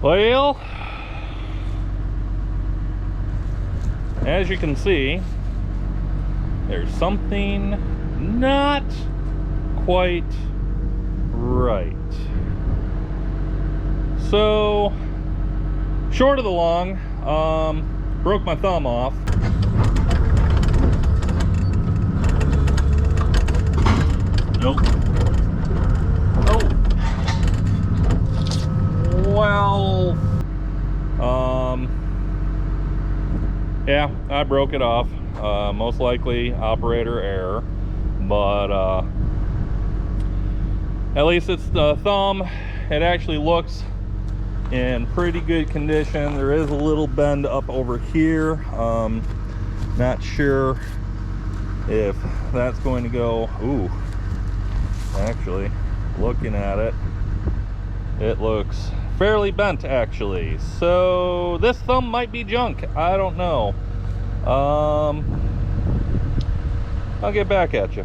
Well, as you can see, there's something not quite right. So, short of the long, broke my thumb off. Nope. Oh. Well, yeah, I broke it off. Most likely operator error, but at least it's the thumb. It actually looks in pretty good condition. There is a little bend up over here. Not sure if that's going to go. Ooh, actually, looking at it, it looks fairly bent actually. So this thumb might be junk. I don't know. I'll get back at you.